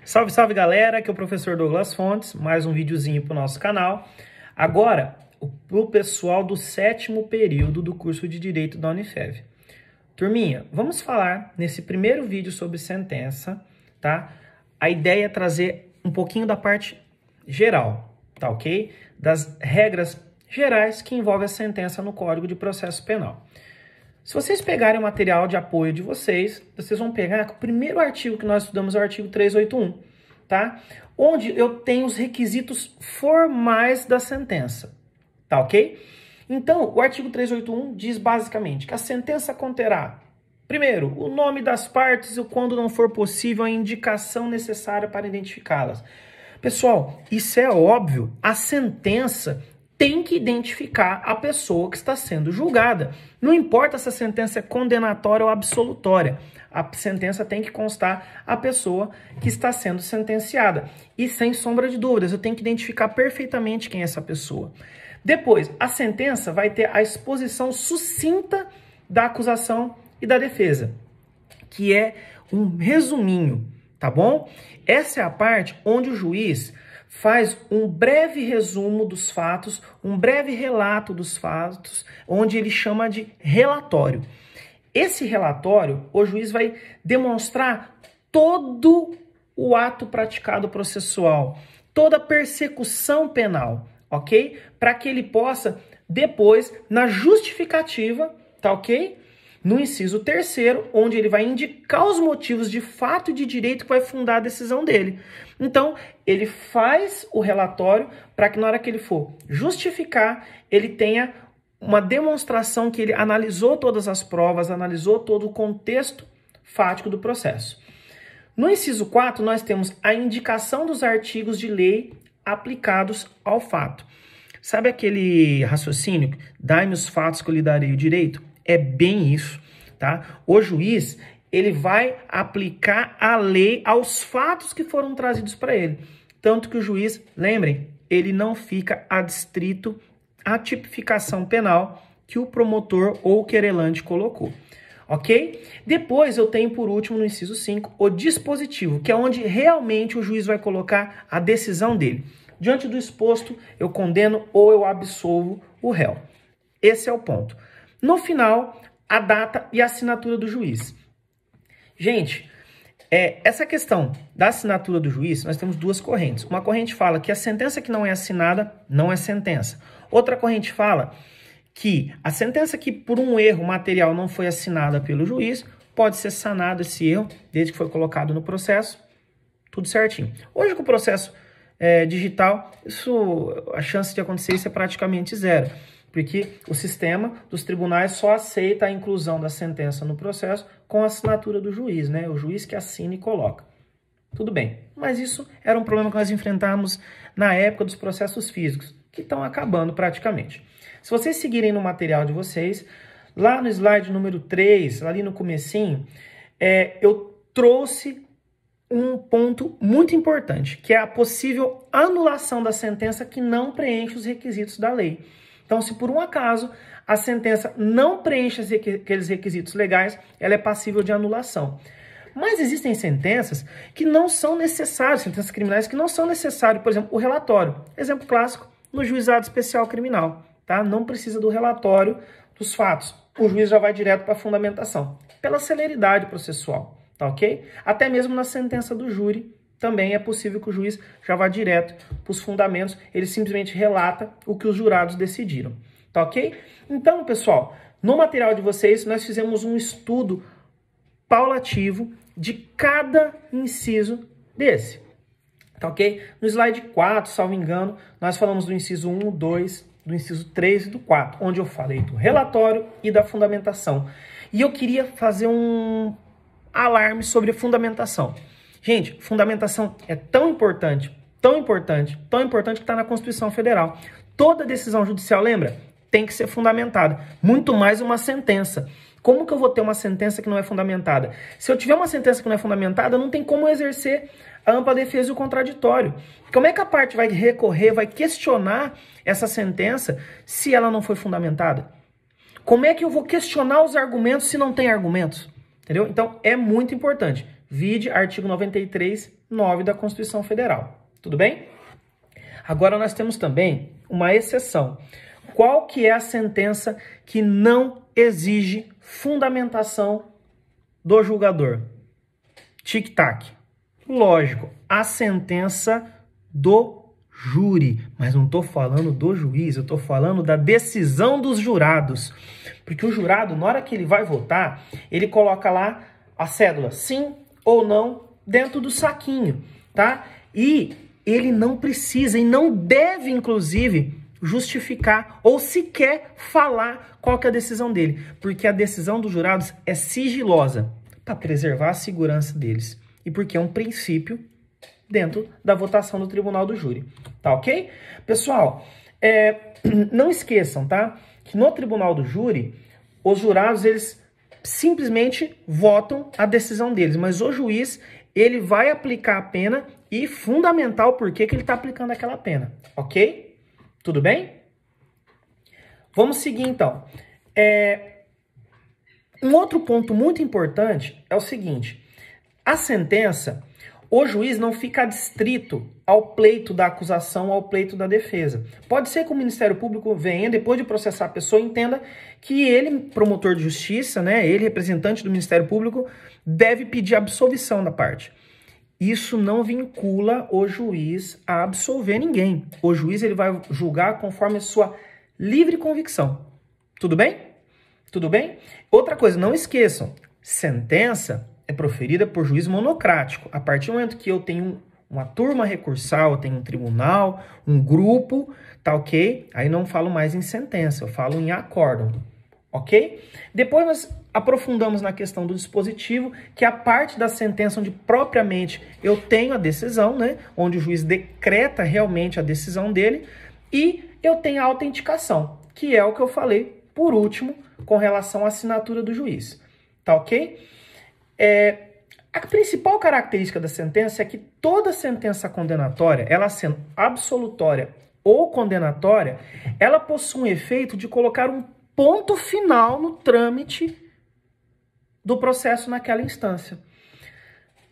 Salve, salve galera, aqui é o professor Douglas Fontes, mais um videozinho para o nosso canal. Agora, para o pessoal do 7º período do curso de Direito da Unifev. Turminha, vamos falar nesse primeiro vídeo sobre sentença, tá? A ideia é trazer um pouquinho da parte geral, tá ok? Das regras gerais que envolvem a sentença no Código de Processo Penal. Se vocês pegarem o material de apoio de vocês vão pegar o primeiro artigo que nós estudamos, é o artigo 381, tá? Onde eu tenho os requisitos formais da sentença, tá ok? Então, o artigo 381 diz basicamente que a sentença conterá, primeiro, o nome das partes e, quando não for possível, a indicação necessária para identificá-las. Pessoal, isso é óbvio, a sentença tem que identificar a pessoa que está sendo julgada. Não importa se a sentença é condenatória ou absolutória. A sentença tem que constar a pessoa que está sendo sentenciada. E sem sombra de dúvidas, eu tenho que identificar perfeitamente quem é essa pessoa. Depois, a sentença vai ter a exposição sucinta da acusação e da defesa, que é um resuminho, tá bom? Essa é a parte onde o juiz faz um breve resumo dos fatos, um breve relato dos fatos, onde ele chama de relatório. Esse relatório, o juiz vai demonstrar todo o ato praticado processual, toda a persecução penal, ok? Para que ele possa, depois, na justificativa, tá ok? No inciso 3º, onde ele vai indicar os motivos de fato e de direito que vai fundar a decisão dele. Então, ele faz o relatório para que na hora que ele for justificar, ele tenha uma demonstração que ele analisou todas as provas, analisou todo o contexto fático do processo. No inciso 4, nós temos a indicação dos artigos de lei aplicados ao fato. Sabe aquele raciocínio? Dai-me os fatos que eu lhe darei o direito? É bem isso, tá? O juiz, ele vai aplicar a lei aos fatos que foram trazidos para ele. Tanto que o juiz, lembrem, ele não fica adstrito à tipificação penal que o promotor ou o querelante colocou, ok? Depois eu tenho, por último, no inciso 5, o dispositivo, que é onde realmente o juiz vai colocar a decisão dele. Diante do exposto, eu condeno ou eu absolvo o réu. Esse é o ponto. No final, a data e a assinatura do juiz. Gente, essa questão da assinatura do juiz, nós temos duas correntes. Uma corrente fala que a sentença que não é assinada não é sentença. Outra corrente fala que a sentença que por um erro material não foi assinada pelo juiz, pode ser sanado esse erro, desde que foi colocado no processo, tudo certinho. Hoje com o processo digital, a chance de acontecer isso é praticamente zero. Porque o sistema dos tribunais só aceita a inclusão da sentença no processo com a assinatura do juiz, né? O juiz que assina e coloca. Tudo bem, mas isso era um problema que nós enfrentamos na época dos processos físicos, que estão acabando praticamente. Se vocês seguirem no material de vocês, lá no slide número 3, ali no comecinho, eu trouxe um ponto muito importante, que é a possível anulação da sentença que não preenche os requisitos da lei. Então, se por um acaso a sentença não preenche aqueles requisitos legais, ela é passível de anulação. Mas existem sentenças que não são necessárias, sentenças criminais que não são necessárias, por exemplo, o relatório. Exemplo clássico, no juizado especial criminal, tá? Não precisa do relatório dos fatos. O juiz já vai direto para a fundamentação, pela celeridade processual, tá ok? Até mesmo na sentença do júri, também é possível que o juiz já vá direto para os fundamentos, ele simplesmente relata o que os jurados decidiram, tá ok? Então, pessoal, no material de vocês, nós fizemos um estudo paulativo de cada inciso desse, tá ok? No slide 4, salvo engano, nós falamos do inciso 1, 2, do inciso 3 e do 4, onde eu falei do relatório e da fundamentação. E eu queria fazer um alarme sobre a fundamentação. Gente, fundamentação é tão importante, tão importante, tão importante que está na Constituição Federal. Toda decisão judicial, lembra? Tem que ser fundamentada. Muito mais uma sentença. Como que eu vou ter uma sentença que não é fundamentada? Se eu tiver uma sentença que não é fundamentada, não tem como exercer a ampla defesa e o contraditório. Como é que a parte vai recorrer, vai questionar essa sentença se ela não foi fundamentada? Como é que eu vou questionar os argumentos se não tem argumentos? Entendeu? Então, é muito importante. Vide artigo 93, 9 da Constituição Federal. Tudo bem? Agora nós temos também uma exceção. Qual que é a sentença que não exige fundamentação do julgador? Tic-tac. Lógico, a sentença do júri. Mas não estou falando do juiz, eu estou falando da decisão dos jurados. Porque o jurado, na hora que ele vai votar, ele coloca lá a cédula sim ou não dentro do saquinho, tá? E ele não precisa e não deve, inclusive, justificar ou sequer falar qual que é a decisão dele. Porque a decisão dos jurados é sigilosa para preservar a segurança deles. E porque é um princípio dentro da votação do tribunal do júri. Tá ok? Pessoal, não esqueçam, tá? Que no tribunal do júri, os jurados, eles simplesmente votam a decisão deles. Mas o juiz, ele vai aplicar a pena e fundamentar o porquê que ele está aplicando aquela pena. Ok? Tudo bem? Vamos seguir, então. Um outro ponto muito importante é o seguinte. A sentença, o juiz não fica adstrito ao pleito da acusação, ao pleito da defesa. Pode ser que o Ministério Público venha, depois de processar a pessoa, entenda que ele, promotor de justiça, né, ele, representante do Ministério Público, deve pedir absolvição da parte. Isso não vincula o juiz a absolver ninguém. O juiz ele vai julgar conforme a sua livre convicção. Tudo bem? Tudo bem? Outra coisa, não esqueçam, sentença é proferida por juiz monocrático. A partir do momento que eu tenho uma turma recursal, eu tenho um tribunal, um grupo, tá ok? Aí não falo mais em sentença, eu falo em acórdão, ok? Depois nós aprofundamos na questão do dispositivo, que é a parte da sentença onde propriamente eu tenho a decisão, né? Onde o juiz decreta realmente a decisão dele, e eu tenho a autenticação, que é o que eu falei por último com relação à assinatura do juiz, tá ok? A principal característica da sentença é que toda sentença condenatória, ela sendo absolutória ou condenatória, ela possui um efeito de colocar um ponto final no trâmite do processo naquela instância.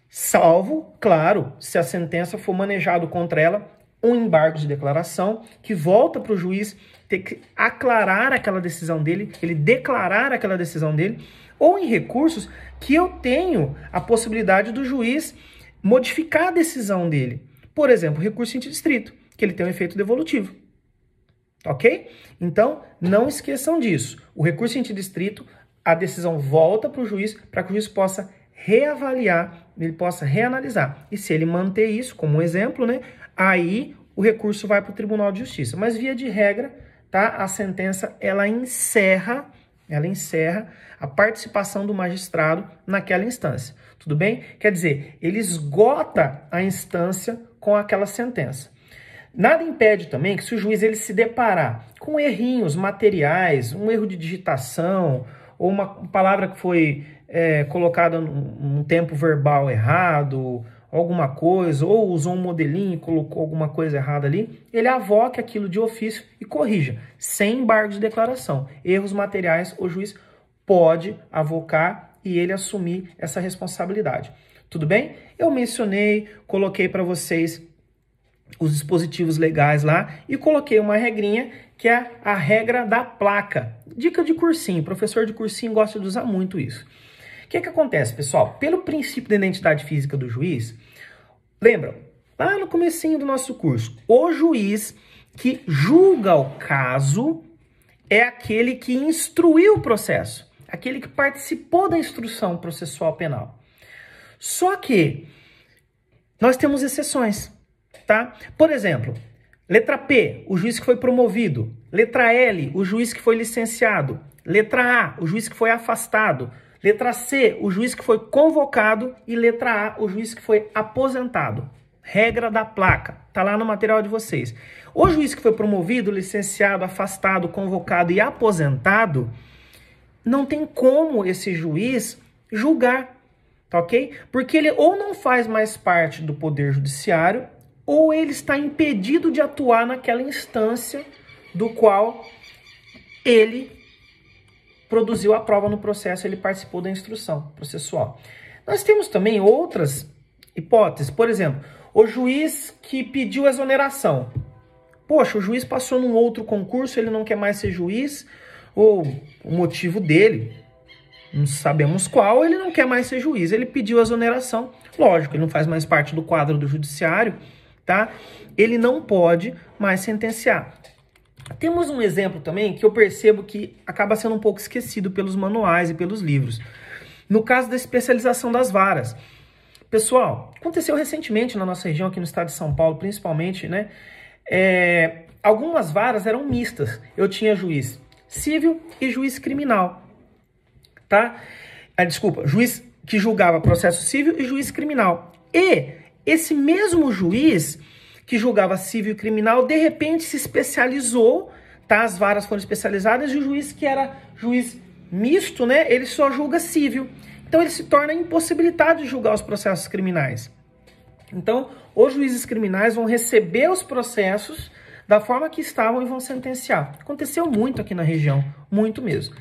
Salvo, claro, se a sentença for manejado contra ela um embargo de declaração que volta para o juiz ter que aclarar aquela decisão dele, ele declarar aquela decisão dele, ou em recursos que eu tenho a possibilidade do juiz modificar a decisão dele. Por exemplo, recurso interdistrito, que ele tem um efeito devolutivo. Ok? Então, não esqueçam disso. O recurso interdistrito, a decisão volta para o juiz, para que o juiz possa reavaliar, ele possa reanalisar. E se ele manter isso, como um exemplo, né, aí o recurso vai para o Tribunal de Justiça. Mas, via de regra, tá, a sentença ela encerra a participação do magistrado naquela instância. Tudo bem? Quer dizer, ele esgota a instância com aquela sentença. Nada impede também que, se o juiz ele se deparar com errinhos materiais, um erro de digitação, ou uma palavra que foi colocada num tempo verbal errado, alguma coisa, ou usou um modelinho e colocou alguma coisa errada ali, ele avoque aquilo de ofício e corrija, sem embargo de declaração. Erros materiais, o juiz pode avocar e ele assumir essa responsabilidade. Tudo bem? Eu mencionei, coloquei para vocês os dispositivos legais lá e coloquei uma regrinha que é a regra da placa. Dica de cursinho, professor de cursinho gosta de usar muito isso. O que acontece, pessoal? Pelo princípio da identidade física do juiz, lembram? Lá no comecinho do nosso curso, o juiz que julga o caso é aquele que instruiu o processo, aquele que participou da instrução processual penal. Só que nós temos exceções, tá? Por exemplo, letra P, o juiz que foi promovido. Letra L, o juiz que foi licenciado. Letra A, o juiz que foi afastado. Letra C, o juiz que foi convocado. E letra A, o juiz que foi aposentado. Regra da placa, tá lá no material de vocês. O juiz que foi promovido, licenciado, afastado, convocado e aposentado, não tem como esse juiz julgar, tá ok? Porque ele ou não faz mais parte do Poder Judiciário, ou ele está impedido de atuar naquela instância do qual ele produziu a prova no processo, ele participou da instrução processual. Nós temos também outras hipóteses. Por exemplo, o juiz que pediu exoneração. Poxa, o juiz passou num outro concurso, ele não quer mais ser juiz, ou o motivo dele, não sabemos qual, ele não quer mais ser juiz. Ele pediu exoneração. Lógico, ele não faz mais parte do quadro do judiciário, tá? Ele não pode mais sentenciar. Temos um exemplo também que eu percebo que acaba sendo um pouco esquecido pelos manuais e pelos livros. No caso da especialização das varas. Pessoal, aconteceu recentemente na nossa região, aqui no estado de São Paulo, principalmente, né? Algumas varas eram mistas. Eu tinha juiz civil e juiz criminal, tá? Desculpa, juiz que julgava processo civil e juiz criminal. E esse mesmo juiz que julgava civil e criminal, de repente se especializou, tá? As varas foram especializadas e o juiz que era juiz misto, né? Ele só julga civil. Então ele se torna impossibilitado de julgar os processos criminais. Então, os juízes criminais vão receber os processos da forma que estavam e vão sentenciar. Aconteceu muito aqui na região, muito mesmo.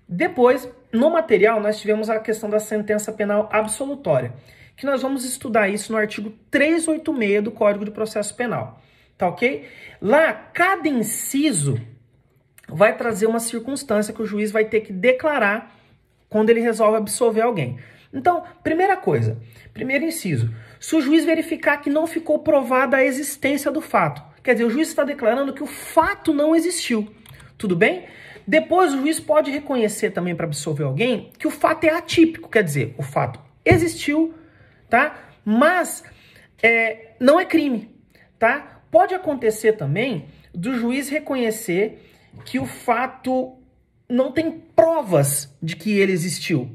Depois, no material, nós tivemos a questão da sentença penal absolutória, que nós vamos estudar isso no artigo 386 do Código de Processo Penal, tá ok? Lá, cada inciso vai trazer uma circunstância que o juiz vai ter que declarar quando ele resolve absolver alguém. Então, primeira coisa, primeiro inciso, se o juiz verificar que não ficou provada a existência do fato, quer dizer, o juiz está declarando que o fato não existiu, tudo bem? Depois, o juiz pode reconhecer também para absolver alguém que o fato é atípico, quer dizer, o fato existiu, tá? Mas não é crime, tá? Pode acontecer também do juiz reconhecer que o fato não tem provas de que ele existiu,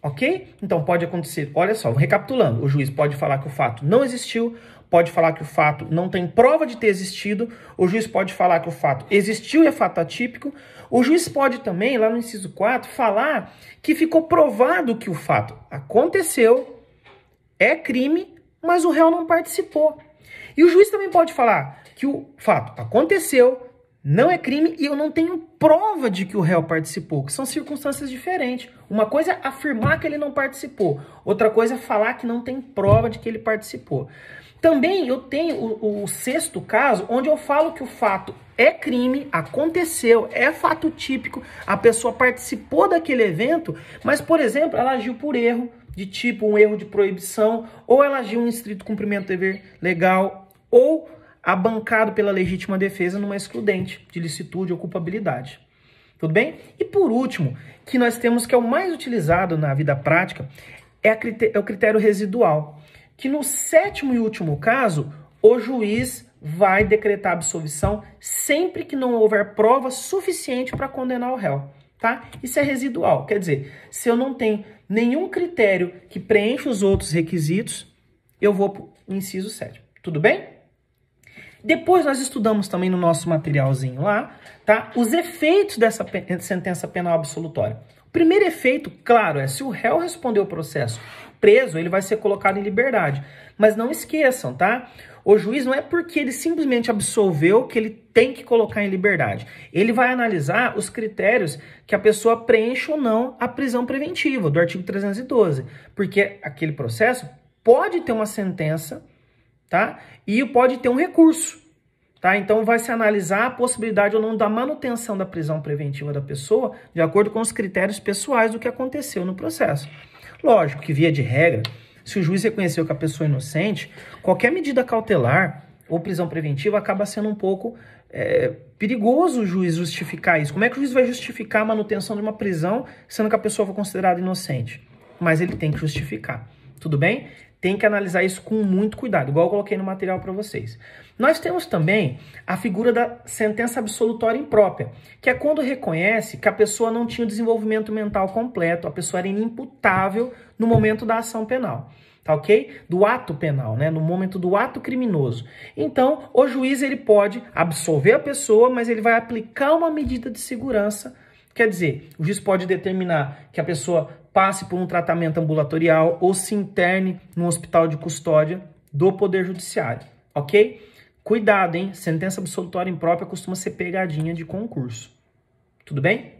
ok? Então pode acontecer, olha só, recapitulando, o juiz pode falar que o fato não existiu, pode falar que o fato não tem prova de ter existido, o juiz pode falar que o fato existiu e é fato atípico, o juiz pode também, lá no inciso 4, falar que ficou provado que o fato aconteceu, é crime, mas o réu não participou. E o juiz também pode falar que o fato aconteceu, não é crime e eu não tenho prova de que o réu participou, que são circunstâncias diferentes. Uma coisa é afirmar que ele não participou, outra coisa é falar que não tem prova de que ele participou. Também eu tenho o sexto caso, onde eu falo que o fato é crime, aconteceu, é fato típico, a pessoa participou daquele evento, mas, por exemplo, ela agiu por erro, de tipo um erro de proibição, ou ela agiu em estrito cumprimento do dever legal, ou abancado pela legítima defesa numa excludente de licitude ou culpabilidade. Tudo bem? E por último, que nós temos que é o mais utilizado na vida prática, é o critério residual, que no sétimo e último caso, o juiz vai decretar absolvição sempre que não houver prova suficiente para condenar o réu, tá? Isso é residual, quer dizer, se eu não tenho nenhum critério que preencha os outros requisitos, eu vou para o inciso 7, tudo bem? Depois nós estudamos também no nosso materialzinho lá, tá? Os efeitos dessa sentença penal absolutória. O primeiro efeito, claro, é se o réu responder o processo preso, ele vai ser colocado em liberdade. Mas não esqueçam, tá? O juiz não é porque ele simplesmente absolveu que ele tem que colocar em liberdade. Ele vai analisar os critérios que a pessoa preenche ou não a prisão preventiva, do artigo 312. Porque aquele processo pode ter uma sentença, tá? E pode ter um recurso, tá? Então vai se analisar a possibilidade ou não da manutenção da prisão preventiva da pessoa de acordo com os critérios pessoais do que aconteceu no processo. Lógico que, via de regra, se o juiz reconheceu que a pessoa é inocente, qualquer medida cautelar ou prisão preventiva acaba sendo um pouco perigoso o juiz justificar isso. Como é que o juiz vai justificar a manutenção de uma prisão sendo que a pessoa foi considerada inocente? Mas ele tem que justificar, tudo bem? Tem que analisar isso com muito cuidado, igual eu coloquei no material para vocês. Nós temos também a figura da sentença absolutória imprópria, que é quando reconhece que a pessoa não tinha o desenvolvimento mental completo, a pessoa era inimputável no momento da ação penal, tá ok? Do ato penal, né? No momento do ato criminoso. Então, o juiz ele pode absolver a pessoa, mas ele vai aplicar uma medida de segurança. Quer dizer, o juiz pode determinar que a pessoa passe por um tratamento ambulatorial ou se interne num hospital de custódia do Poder Judiciário, ok? Cuidado, hein? Sentença absolutória imprópria costuma ser pegadinha de concurso. Tudo bem?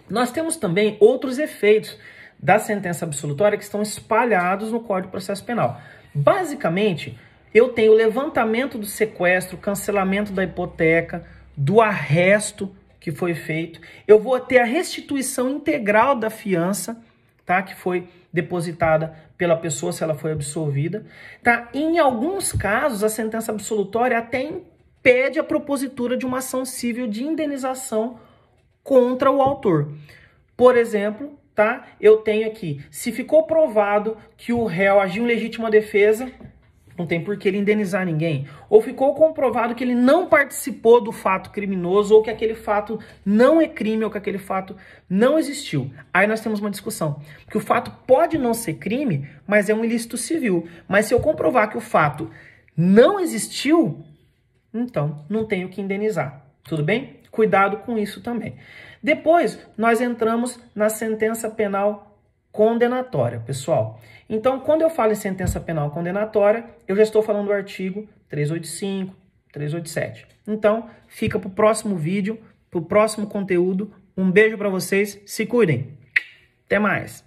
Nós temos também outros efeitos da sentença absolutória que estão espalhados no Código de Processo Penal. Basicamente, eu tenho o levantamento do sequestro, cancelamento da hipoteca, do arresto que foi feito. Eu vou ter a restituição integral da fiança, tá? Que foi depositada pela pessoa se ela foi absolvida. Tá? Em alguns casos, a sentença absolutória até impede a propositura de uma ação civil de indenização contra o autor. Por exemplo, tá? Eu tenho aqui, se ficou provado que o réu agiu em legítima defesa, não tem por que ele indenizar ninguém. Ou ficou comprovado que ele não participou do fato criminoso, ou que aquele fato não é crime, ou que aquele fato não existiu. Aí nós temos uma discussão. Porque o fato pode não ser crime, mas é um ilícito civil. Mas se eu comprovar que o fato não existiu, então não tenho que indenizar. Tudo bem? Cuidado com isso também. Depois, nós entramos na sentença penal condenatória, pessoal. Então, quando eu falo em sentença penal condenatória, eu já estou falando do artigo 385, 387. Então, fica para o próximo vídeo, para o próximo conteúdo. Um beijo para vocês, se cuidem. Até mais.